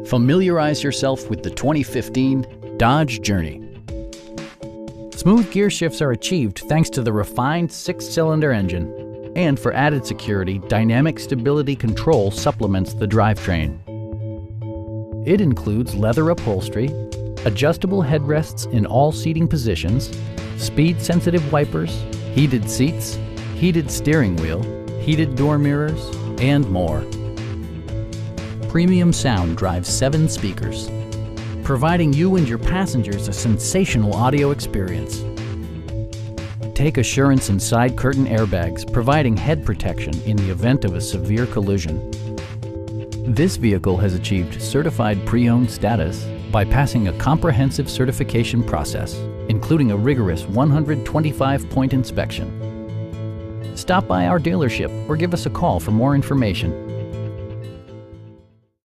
Familiarize yourself with the 2015 Dodge Journey. Smooth gear shifts are achieved thanks to the refined 6-cylinder engine. And for added security, dynamic stability control supplements the drivetrain. It includes leather upholstery, adjustable headrests in all seating positions, speed-sensitive wipers, heated seats, heated steering wheel, heated door mirrors, and more. Premium sound drives 7 speakers, providing you and your passengers a sensational audio experience. Take assurance in side curtain airbags, providing head protection in the event of a severe collision. This vehicle has achieved certified pre-owned status by passing a comprehensive certification process, including a rigorous 125-point inspection. Stop by our dealership or give us a call for more information.